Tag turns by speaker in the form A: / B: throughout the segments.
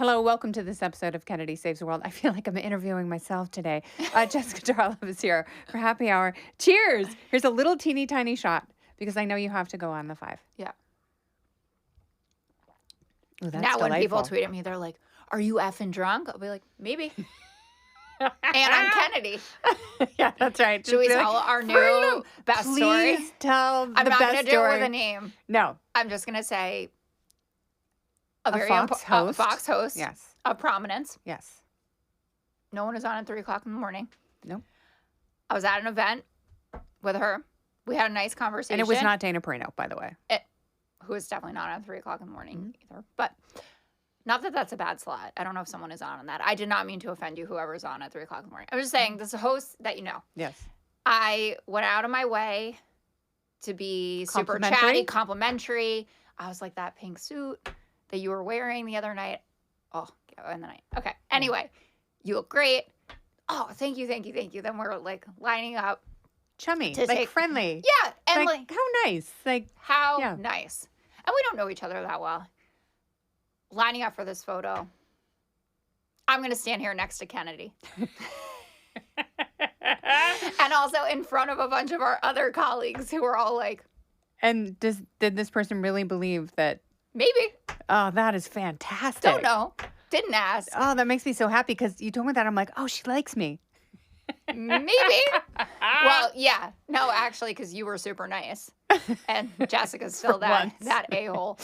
A: Hello, welcome to this episode of Kennedy Saves the World. I feel like I'm interviewing myself today. Jessica Tarlov is here for happy hour. Cheers! Here's a little teeny tiny shot because I know you have to go on the 5.
B: Yeah.
A: Ooh, that's
B: now, when people
A: delightful.
B: tweet at me, they're like, "Are you effing drunk?" I'll be like, "Maybe." And I'm Kennedy.
A: Yeah, that's right.
B: Should we
A: Just be
B: tell
A: like,
B: our new
A: "Freedom,
B: best story?
A: Please tell the
B: I'm not
A: best
B: going to do
A: story.
B: it with a name.
A: No.
B: I'm just going to say a very
A: Fox host.
B: Fox host
A: Yes.
B: of prominence.
A: Yes.
B: No one is on at 3 o'clock in the morning.
A: No.
B: I was at an event with her. We had a nice conversation.
A: And it was not Dana Perino, by the way.
B: Who is definitely not on 3 o'clock in the morning either. But not that that's a bad slot. I don't know if someone is on that. I did not mean to offend you, whoever's on at 3 o'clock in the morning. I was just saying, this is a host that you know.
A: Yes.
B: I went out of my way to be super chatty, complimentary. I was like, that pink suit that you were wearing the other night. Oh, in the night. Okay. Anyway, you look great. Oh, thank you. Then we're like lining up.
A: Chummy, like friendly.
B: Yeah. And like
A: how nice. Like,
B: how
A: yeah.
B: nice. And we don't know each other that well. Lining up for this photo. I'm going to stand here next to Kennedy. And also in front of a bunch of our other colleagues who are all like.
A: And did this person really believe that?
B: Maybe.
A: Oh, that is fantastic.
B: Don't know. Didn't ask.
A: Oh, that makes me so happy because you told me that. I'm like, oh, she likes me.
B: Maybe. Well, yeah. No, actually, because you were super nice. And Jessica's still that a-hole.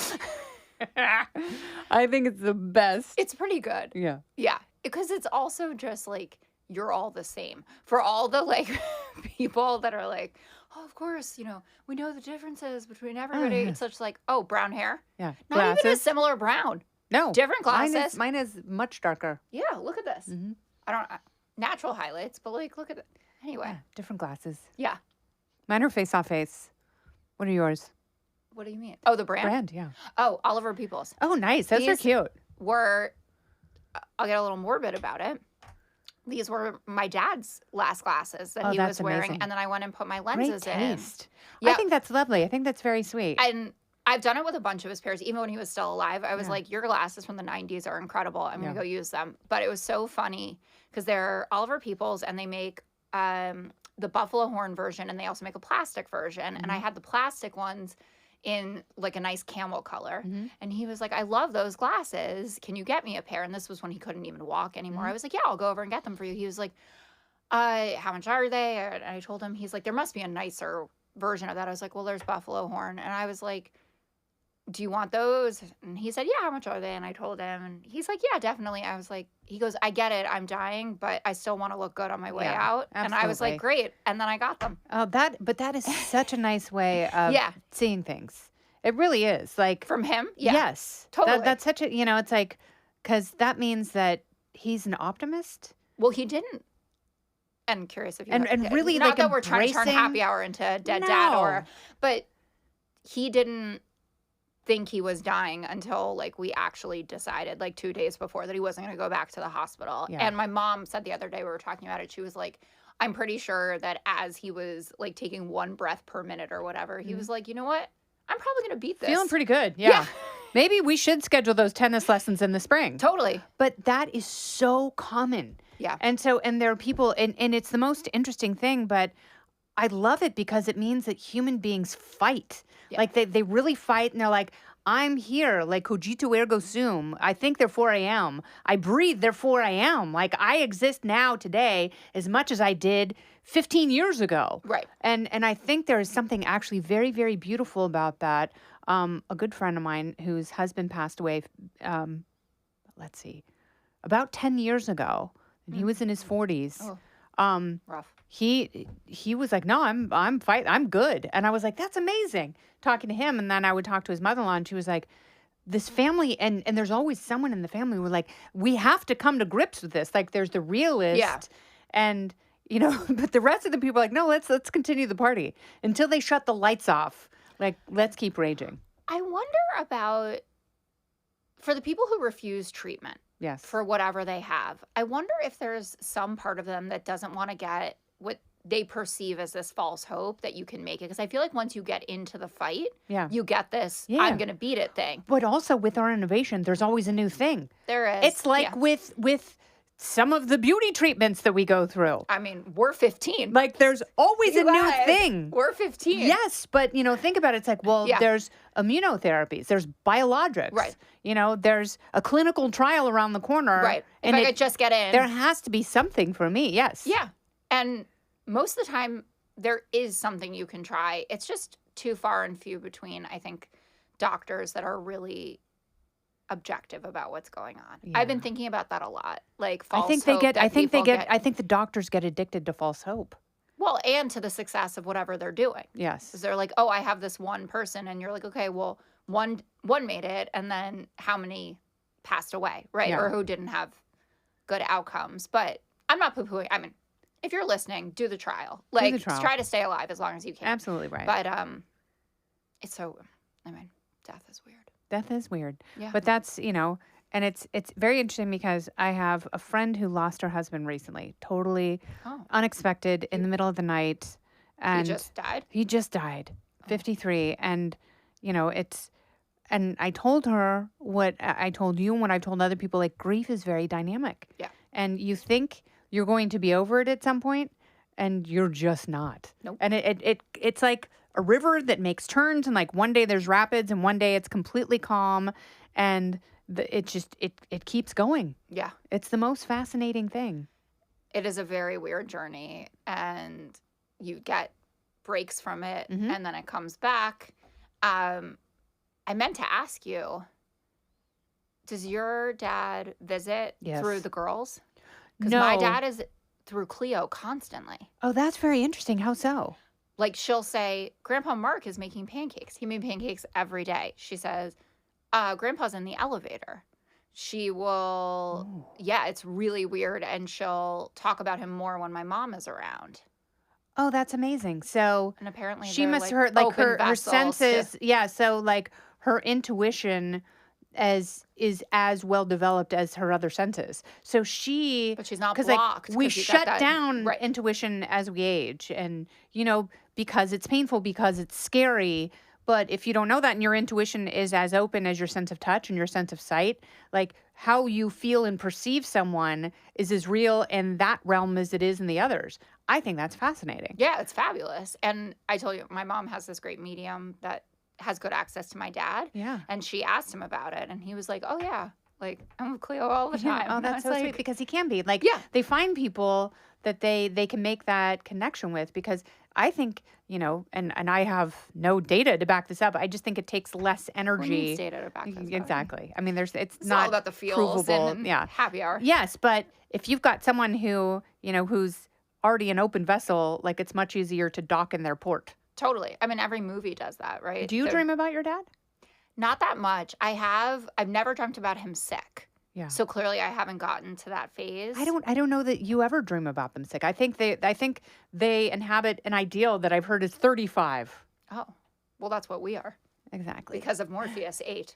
A: I think it's the best.
B: It's pretty good.
A: Yeah.
B: Yeah. Because it's also just like, you're all the same. For all the like people that are like, oh, of course, we know the differences between everybody.
A: Oh, yeah.
B: It's such like, oh, brown hair.
A: Yeah.
B: Not
A: Glasses.
B: even a similar brown.
A: No.
B: Different glasses.
A: Mine is much darker.
B: Yeah, look at this.
A: Mm-hmm.
B: I don't natural highlights, but like, look at it. Anyway.
A: Yeah, different glasses.
B: Yeah.
A: Mine are face off face. What are yours?
B: What do you mean? Oh, the brand?
A: Brand, yeah.
B: Oh, Oliver Peoples.
A: Oh, nice. Those are cute.
B: I'll get a little morbid about it. These were my dad's last glasses that he was wearing.
A: Amazing.
B: And then I went and put my lenses
A: Great
B: in.
A: taste.
B: Yeah.
A: I think that's lovely. I think that's very sweet.
B: And I've done it with a bunch of his pairs, even when he was still alive. I was like, your glasses from the 90s are incredible. I'm going to go use them. But it was so funny because they're Oliver Peoples and they make the buffalo horn version and they also make a plastic version. And I had the plastic ones in like a nice camel color. And he was like, I love those glasses. Can you get me a pair? And this was when he couldn't even walk anymore. I was like, yeah, I'll go over and get them for you. He was like, how much are they? And I told him, he's like, there must be a nicer version of that. I was like, well, there's buffalo horn. And I was like, do you want those? And he said, yeah, how much are they? And I told him, and he's like, yeah, definitely. I was like, he goes, I get it. I'm dying, but I still want to look good on my way out.
A: Absolutely.
B: And I was like, great. And then I got them.
A: Oh, but that is such a nice way of seeing things. It really is. Like
B: from him? Yeah.
A: Yes.
B: Totally.
A: That's such a, it's like, because that means that he's an optimist.
B: Well, he didn't. And curious if you
A: and really
B: not
A: like
B: that we're trying to turn
A: embracing-
B: happy hour into dead dad but he didn't think he was dying until like we actually decided like 2 days before that he wasn't going to go back to the hospital.
A: Yeah.
B: And my mom said the other day we were talking about it, she was like, I'm pretty sure that as he was like taking 1 breath per minute or whatever, he was like, you know what, I'm probably going to beat this.
A: Feeling pretty good. Yeah. Maybe we should schedule those tennis lessons in the spring.
B: Totally.
A: But that is so common.
B: Yeah.
A: And there are people, and it's the most interesting thing, but I love it because it means that human beings fight. Yeah. Like they really fight, and they're like, I'm here, like cogito ergo sum. I think therefore I am. I breathe, therefore I am. Like I exist now today as much as I did 15 years ago.
B: Right.
A: And I think there is something actually very, very beautiful about that. A good friend of mine whose husband passed away, about 10 years ago. And he was in his 40s.
B: Oh. Rough.
A: He was like, no, I'm good. And I was like, that's amazing. Talking to him. And then I would talk to his mother-in-law and she was like, this family, and there's always someone in the family who were like, we have to come to grips with this. Like there's the realist and, but the rest of the people are like, no, let's continue the party until they shut the lights off. Like, let's keep raging.
B: I wonder about, for the people who refuse treatment.
A: Yes.
B: For whatever they have. I wonder if there's some part of them that doesn't want to get what they perceive as this false hope that you can make it. Because I feel like once you get into the fight,
A: Yeah.
B: you get this
A: Yeah.
B: I'm gonna beat it thing.
A: But also with our innovation, there's always a new thing.
B: There is.
A: It's like with some of the beauty treatments that we go through.
B: I mean, we're 15.
A: Like there's always
B: You
A: a new
B: guys,
A: thing.
B: We're 15.
A: Yes, but think about it. It's like, well, there's immunotherapies, there's biologics.
B: Right.
A: There's a clinical trial around the corner.
B: Right. If I could just get in.
A: There has to be something for me. Yes.
B: Yeah. And most of the time, there is something you can try. It's just too far and few between, I think, doctors that are really objective about what's going on.
A: Yeah.
B: I've been thinking about that a lot. Like false
A: I think the doctors get addicted to false hope.
B: Well, and to the success of whatever they're doing.
A: Yes.
B: Because they're like, oh, I have this one person. And you're like, okay, well, one made it. And then how many passed away, right?
A: Yeah.
B: Or who didn't have good outcomes. But I'm not poo-pooing. I mean, if you're listening, do the trial. Like, try to stay alive as long as you can.
A: Absolutely right.
B: But it's death is weird.
A: Death is weird.
B: Yeah.
A: But that's, and it's very interesting because I have a friend who lost her husband recently, totally unexpected in the middle of the night. And
B: he just died?
A: He just died, 53. And, and I told her what I told you and what I've told other people, like grief is very dynamic.
B: Yeah.
A: And you think you're going to be over it at some point, and you're just not.
B: Nope.
A: And it's like a river that makes turns, and like one day there's rapids, and one day it's completely calm, and it keeps going.
B: Yeah.
A: It's the most fascinating thing.
B: It is a very weird journey, and you get breaks from it, and then it comes back. I meant to ask you, does your dad visit through the girls? Because my dad is through Cleo constantly.
A: Oh, that's very interesting. How so?
B: Like she'll say, Grandpa Mark is making pancakes. He made pancakes every day. She says, Grandpa's in the elevator. She will, it's really weird. And she'll talk about him more when my mom is around.
A: Oh, that's amazing. So,
B: and apparently
A: she must have like her senses. Yeah. So like her intuition is as well developed as her other senses. So
B: but she's not blocked.
A: Like, we shut down intuition as we age, and because it's painful, because it's scary. But if you don't know that, and your intuition is as open as your sense of touch and your sense of sight, like how you feel and perceive someone is as real in that realm as it is in the others. I think that's fascinating.
B: Yeah, it's fabulous. And I told you, my mom has this great medium that has good access to my dad.
A: Yeah.
B: And she asked him about it, and he was like, oh, yeah. Like, I'm with Cleo all the time.
A: Oh, that's so sweet, because he can be. Like, they find people that they can make that connection with, because I think, and I have no data to back this up. I just think it takes less energy.
B: Who needs data to back this up?
A: Exactly. I mean, it's
B: not
A: all
B: about the feels
A: provable.
B: And happy hour.
A: Yes, but if you've got someone who, who's already an open vessel, like it's much easier to dock in their port.
B: Totally. I mean, every movie does that, right?
A: Do you dream about your dad?
B: Not that much. I've never dreamt about him sick.
A: Yeah.
B: So clearly I haven't gotten to that phase.
A: I don't know that you ever dream about them sick. I think they inhabit an ideal that I've heard is 35.
B: Oh. Well, that's what we are.
A: Exactly.
B: Because of Morpheus 8.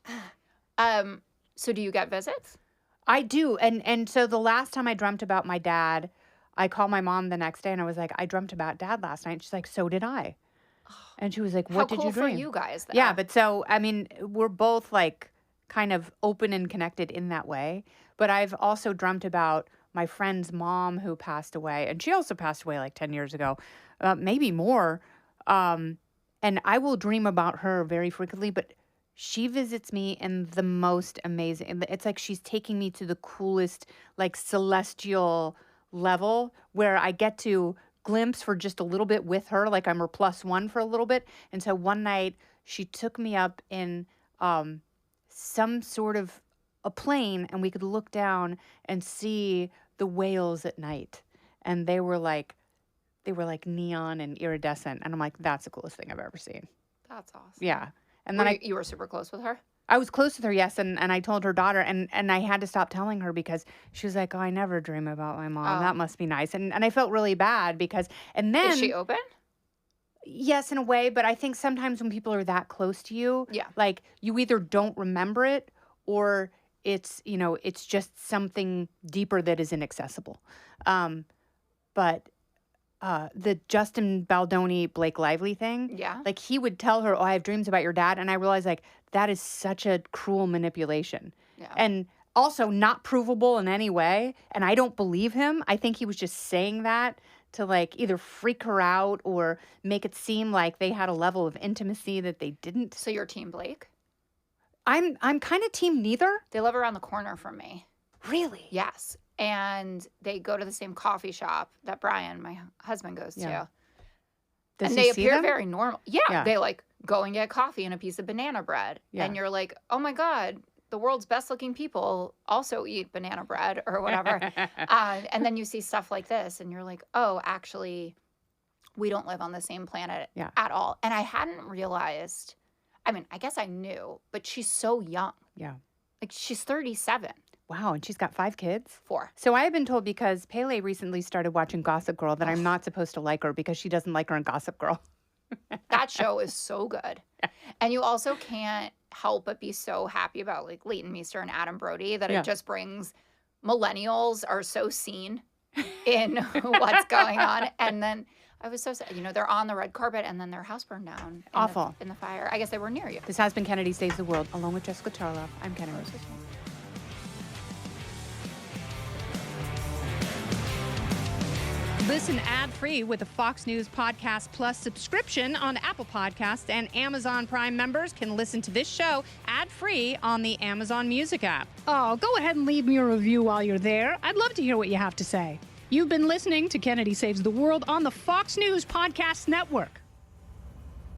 B: So do you get visits?
A: I do. And so the last time I dreamt about my dad, I called my mom the next day and I was like, I dreamt about Dad last night. She's like, so did I. And she was like, what did you dream?
B: How cool for you guys, though.
A: Yeah, but so, I mean, we're both like kind of open and connected in that way. But I've also dreamt about my friend's mom who passed away. And she also passed away like 10 years ago, maybe more. And I will dream about her very frequently, but she visits me in the most amazing. It's like she's taking me to the coolest, like celestial level where I get to glimpse for just a little bit with her, like I'm her +1 for a little bit. And so one night she took me up in some sort of a plane, and we could look down and see the whales at night, and they were like neon and iridescent, and I'm like, that's the coolest thing I've ever seen.
B: That's awesome.
A: Yeah. And then
B: you were super close with her?
A: I was close with her, yes, and I told her daughter, and I had to stop telling her because she was like, oh, I never dream about my mom. That must be nice. And I felt really bad because, and then...
B: Is she open?
A: Yes, in a way, but I think sometimes when people are that close to you, like you either don't remember it or it's, it's just something deeper that is inaccessible. But the Justin Baldoni Blake Lively thing.
B: Yeah.
A: Like he would tell her, "Oh, I have dreams about your dad," and I realized like that is such a cruel manipulation.
B: Yeah.
A: And also not provable in any way. And I don't believe him. I think he was just saying that to like either freak her out or make it seem like they had a level of intimacy that they didn't.
B: So you're Team Blake?
A: I'm kind of team neither.
B: They live around the corner from me.
A: Really?
B: Yes. And they go to the same coffee shop that Brian, my husband, goes to.
A: Does
B: and
A: he
B: they
A: see
B: appear
A: them?
B: very normal. Yeah. They like go and get coffee and a piece of banana bread.
A: Yeah.
B: And you're like, oh my God, the world's best looking people also eat banana bread or whatever. And then you see stuff like this and you're like, oh, actually, we don't live on the same planet at all. And I hadn't realized, I mean, I guess I knew, but she's so young.
A: Yeah.
B: Like she's 37.
A: Wow, and she's got 5 kids?
B: 4.
A: So I have been told because Pele recently started watching Gossip Girl that I'm not supposed to like her because she doesn't like her in Gossip Girl.
B: That show is so good. And you also can't help but be so happy about like Leighton Meester and Adam Brody that it just brings millennials are so seen in what's going on. And then I was so sad. You know, they're on the red carpet and then their house burned down.
A: Awful.
B: In the fire. I guess they were near you.
A: This has been Kennedy Saves the World, along with Jessica Tarlov. I'm Kennedy.
C: Listen ad-free with the Fox News Podcast Plus subscription on Apple Podcasts, and Amazon Prime members can listen to this show ad-free on the Amazon Music app.
D: Oh, go ahead and leave me a review while you're there. I'd love to hear what you have to say. You've been listening to Kennedy Saves the World on the Fox News Podcast Network.